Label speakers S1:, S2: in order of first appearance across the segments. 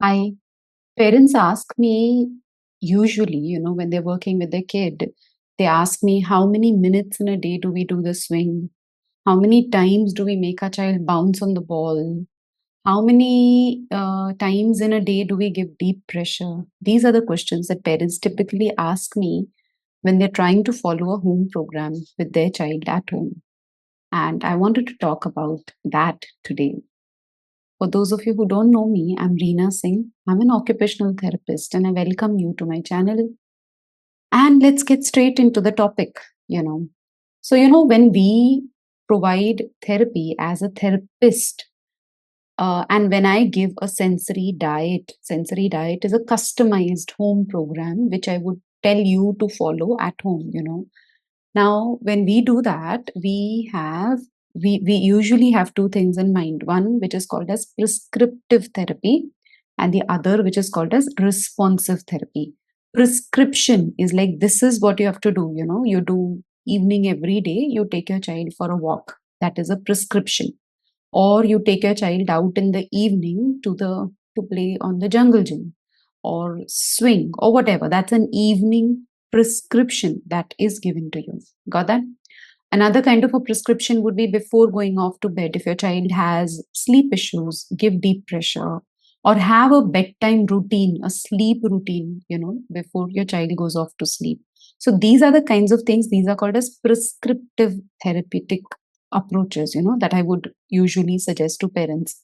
S1: I Parents ask me usually, when they're working with their kid, they ask me how many minutes in a day do we do the swing? How many times do we make our child bounce on the ball? How many times in a day do we give deep pressure? These are the questions that parents typically ask me when they're trying to follow a home program with their child at home. And I wanted to talk about that today. For those of you who don't know me, I'm Reena Singh. I'm an occupational therapist and I welcome you to my channel. And let's get straight into the topic, you know. When we provide therapy as a therapist, and when I give a sensory diet is a customized home program which I would tell you to follow at home. Now, when we do that, we usually have two things in mind. One which is called as prescriptive therapy, and the other which is called as responsive therapy. Prescription is like this is what you have to do. You do evening every day. You take your child for a walk. That is a prescription. Or you take your child out in the evening to play on the jungle gym or swing or whatever. That's an evening prescription that is given to you. Got that? Another kind of a prescription would be before going off to bed. If your child has sleep issues, give deep pressure or have a bedtime routine, a sleep routine, before your child goes off to sleep. So these are the kinds of things, these are called as prescriptive therapeutic approaches, that I would usually suggest to parents.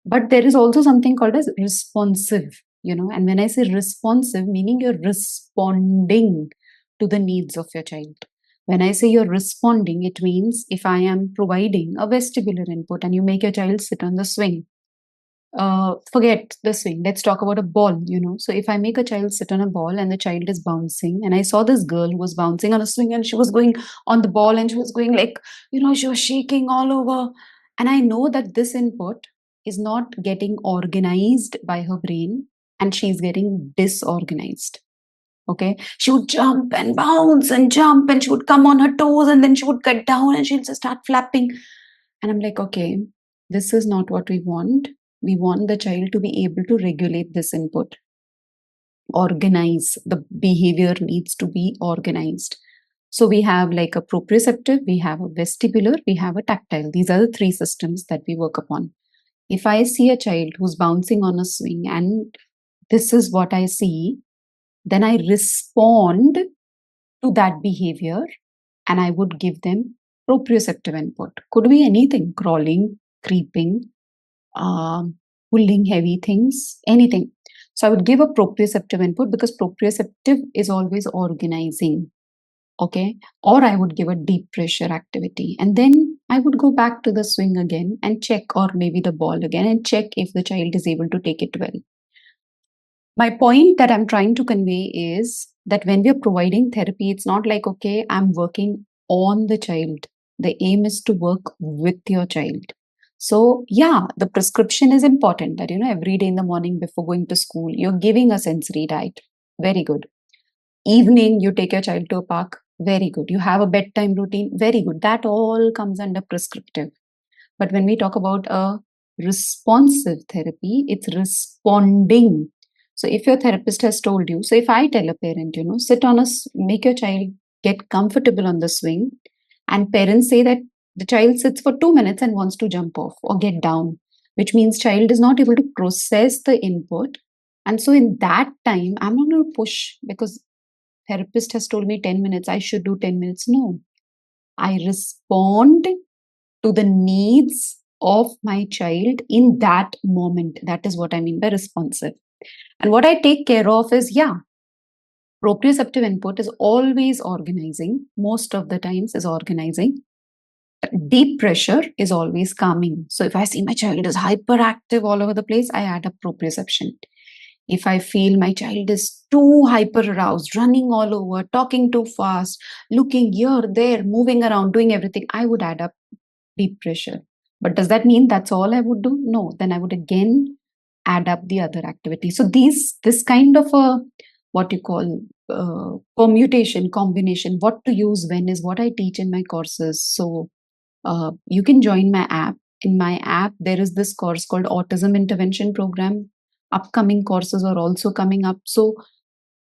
S1: But there is also something called as responsive, and when I say responsive, meaning you're responding to the needs of your child. When I say you're responding, it means if I am providing a vestibular input and you make your child sit on the swing, forget the swing. Let's talk about a ball. So if I make a child sit on a ball and the child is bouncing, and I saw this girl who was bouncing on a swing and she was going on the ball and she was going like, she was shaking all over. And I know that this input is not getting organized by her brain and she's getting disorganized. Okay. She would jump and bounce and jump and she would come on her toes and then she would cut down and she'll just start flapping. And I'm like, okay, this is not what we want. We want the child to be able to regulate this input, organize. The behavior needs to be organized. So we have like a proprioceptive, we have a vestibular, we have a tactile. These are the three systems that we work upon. If I see a child who's bouncing on a swing and this is what I see, then I respond to that behavior and I would give them proprioceptive input. Could be anything, crawling, creeping, pulling heavy things, anything. So I would give a proprioceptive input because proprioceptive is always organizing. Okay. Or I would give a deep pressure activity. And then I would go back to the swing again and check, or maybe the ball again, and check if the child is able to take it well. My point that I'm trying to convey is that when we're providing therapy, it's not like, okay, I'm working on the child. The aim is to work with your child. So, yeah, the prescription is important that, every day in the morning before going to school, you're giving a sensory diet. Very good. Evening, you take your child to a park. Very good. You have a bedtime routine. Very good. That all comes under prescriptive. But when we talk about a responsive therapy, it's responding. So if your therapist has told you, so if I tell a parent, make your child get comfortable on the swing, and parents say that the child sits for 2 minutes and wants to jump off or get down, which means child is not able to process the input. And so in that time, I'm not going to push because therapist has told me 10 minutes, I should do 10 minutes. No, I respond to the needs of my child in that moment. That is what I mean by responsive. And what I take care of is, proprioceptive input is always organizing, most of the times is organizing. Deep pressure is always calming. So if I see my child is hyperactive all over the place, I add up proprioception. If I feel my child is too hyper aroused, running all over, talking too fast, looking here, there, moving around, doing everything, I would add up deep pressure. But does that mean that's all I would do? No, then I would again add up the other activity. So this kind of a what you call permutation, combination, what to use when is what I teach in my courses. So you can join my app. In my app, there is this course called Autism Intervention Program. upcoming courses are also coming up. So,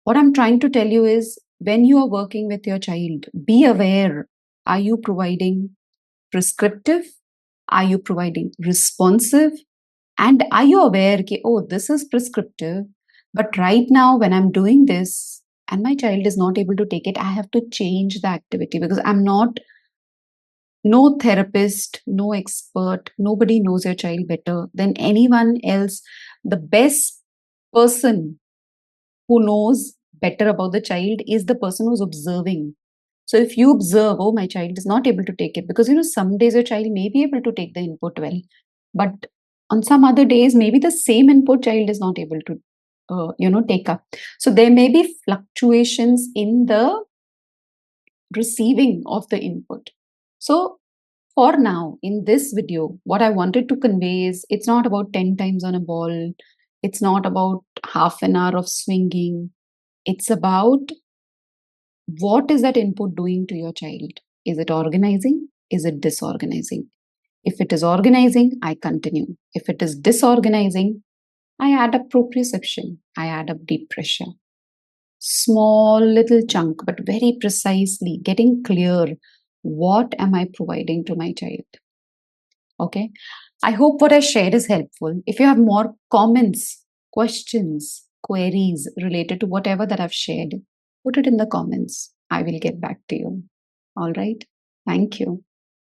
S1: what I'm trying to tell you is when you are working with your child, be aware, are you providing prescriptive? Are you providing responsive? And are you aware that, oh, this is prescriptive, but right now when I'm doing this and my child is not able to take it, I have to change the activity because I'm not, no therapist, no expert, nobody knows your child better than anyone else. The best person who knows better about the child is the person who's observing. So if you observe, oh, my child is not able to take it, because some days your child may be able to take the input well, but on some other days, maybe the same input child is not able to, take up. So there may be fluctuations in the receiving of the input. So for now, in this video, what I wanted to convey is it's not about 10 times on a ball. It's not about half an hour of swinging. It's about what is that input doing to your child? Is it organizing? Is it disorganizing? If it is organizing, I continue. If it is disorganizing, I add up proprioception. I add up deep pressure. Small little chunk, but very precisely getting clear. What am I providing to my child? Okay. I hope what I shared is helpful. If you have more comments, questions, queries related to whatever that I've shared, put it in the comments. I will get back to you. All right. Thank you.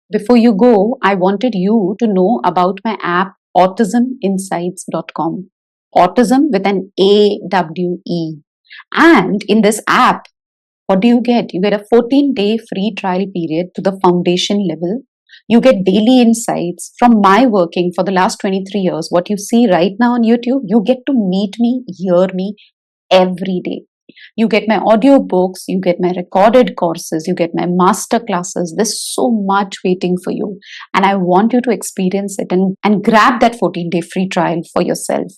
S1: Before you go, I wanted you to know about my app, autisminsights.com. Autism with an AWE. And in this app, what do you get? You get a 14-day free trial period to the foundation level. You get daily insights from my working for the last 23 years. What you see right now on YouTube, you get to meet me, hear me every day. You get my audio books, you get my recorded courses, you get my master classes. There's so much waiting for you. And I want you to experience it and grab that 14-day free trial for yourself.